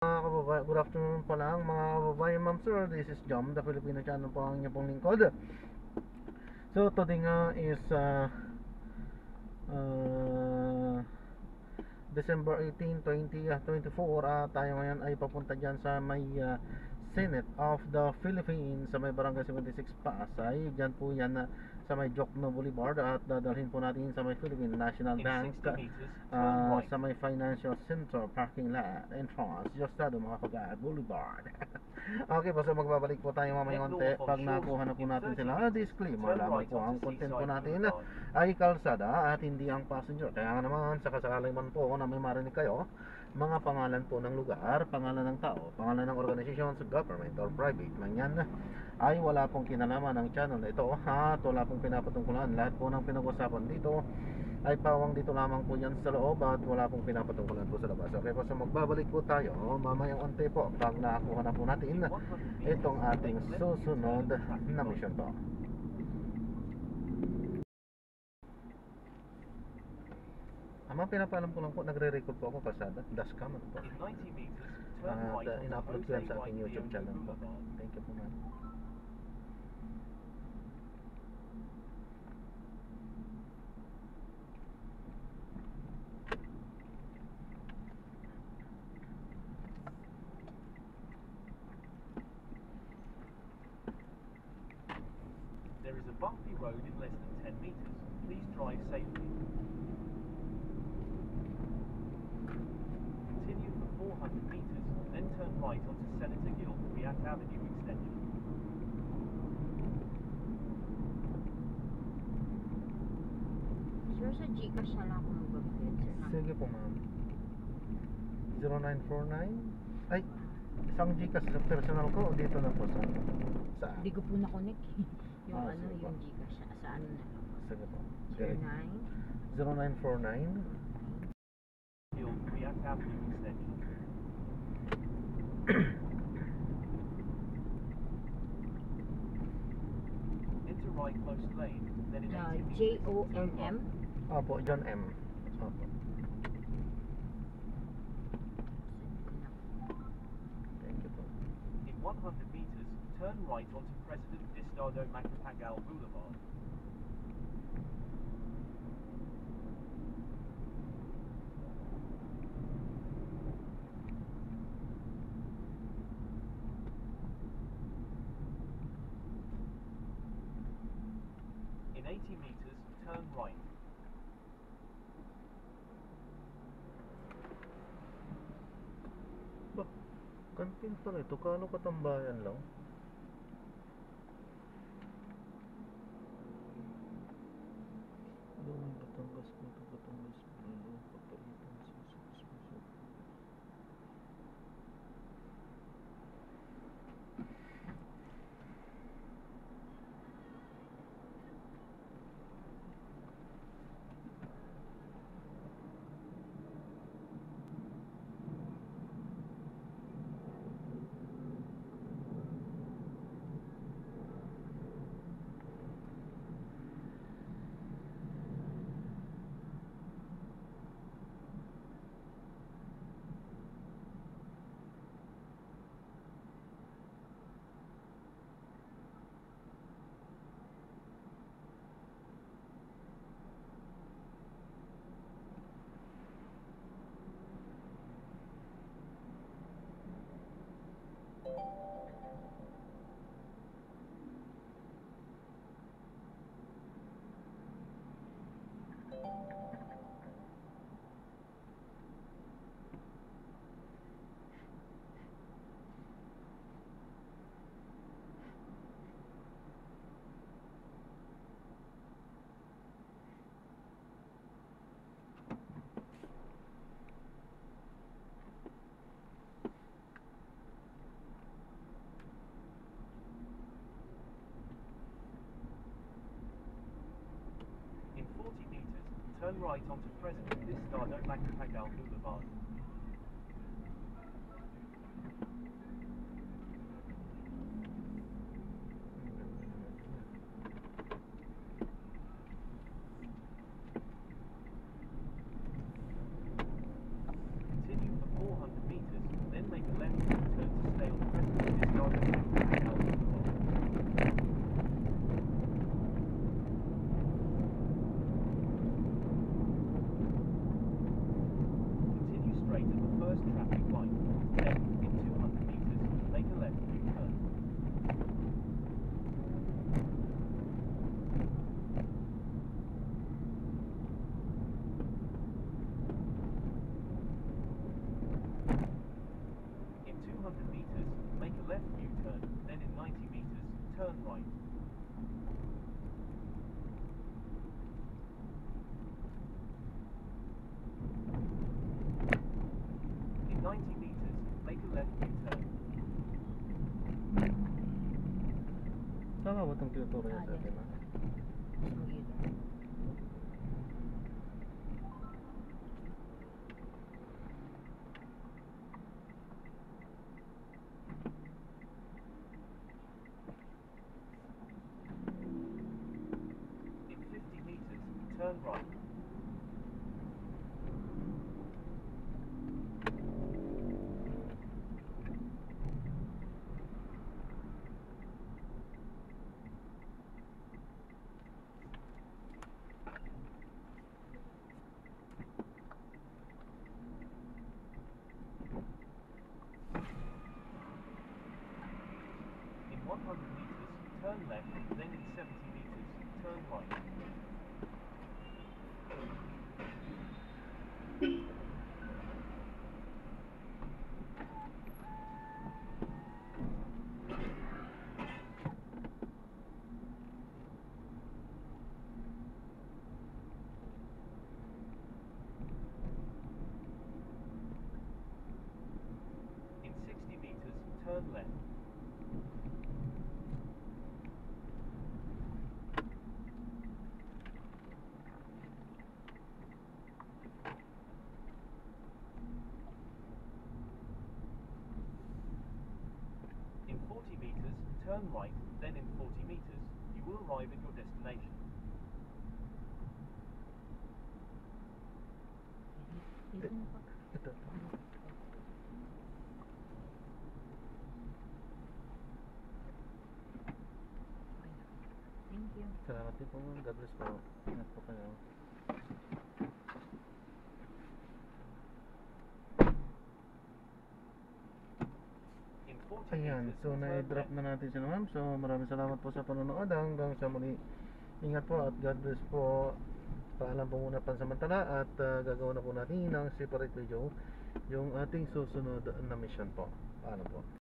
Mga kababayan, good afternoon pa lang mga kababayan, ma'am sir. This is Jom, the Filipino channel po ang inyong pong lingkod. So today nga is uh, December 18, 2024. Tayo ngayon ay papunta dyan sa may Senate of the Philippines sa may Barangay 76 Pasay. Dyan po yan sa may Jokno Boulevard at dadalhin po natin sa may Philippine National Bank sa may Financial Center parking lot entrance Diosdado mga kagat Boulevard. Okay po, so magbabalik po tayo mamaya konti pag nakuha na po natin sila. Disclaimer lamang po, ang content po natin ay kalsada at hindi ang passenger. Kaya nga naman, sakasakali man po na may marinig kayo mga pangalan po ng lugar, pangalan ng tao, pangalan ng organisasyon sa government or private man yan, ay wala pong kinalaman ng channel na ito at wala pong pinapatungkulan. Lahat po ng pinag-usapan dito ay pawang dito lamang po yan sa loob at wala pong pinapatungkulan po sa labas. Okay po, so magbabalik po tayo mamayang onte po pag nakakuha na po natin itong ating susunod na mission po. Ang pinapaalam ko lang po, nagre-record po ako kasada dashcam ano po. In-upload ko yan sa aking YouTube channel po. Thank you po ma'am. There is a bumpy road in less than 10 meters. Please drive safely. Continue for 400 meters, then turn right onto Senator Gil Friat Avenue extension. Sir, sa Gcash na lang ako mag-update, sir. Sige po ma'am. 0949 ay isang Gcash na personal ko dito na po sa Hindi ko po na-connect yung sige po. yung Gcash sa ano na lang. Sige po. 0949 Gil Friat Avenue extension. Into right most lane, then in 80 meters, turn J-O-N-M? right. Opo, John M. Opo. Thank you po. In 100 meters, turn right onto President Diosdado Macapagal Boulevard. In 80 meters, turn right. Ba, kantin pala ito. Kano katambayan lang? Doon Batangas po ito. Batangas po. Ano, papalitan sa susunod. In 40 meters, turn right onto President Diosdado Macapagal Boulevard. Continue for 400 meters, then make a Make a left U-turn. Tama ba itong tutorial sa yes. atin? Ha? Gusto mo yun. In 50 meters, turn right. In 100 meters, turn left, then in 70 meters, turn right. In 60 meters, turn left. In 40 meters, turn right, then in 40 meters, you will arrive at your destination. Dito na pa. Ito. Thank you. Salamat din po, ma'am. God bless po. Ingat po kayo. In 40 Ayan, meters, so turn na-drop left. na natin sila, ma'am. So maraming salamat po sa panonood. Hanggang sa muli. Ingat po at God bless po. Paalam po muna pansamantala at gagawin na po natin ng separate video yung ating susunod na mission po. Paalam po.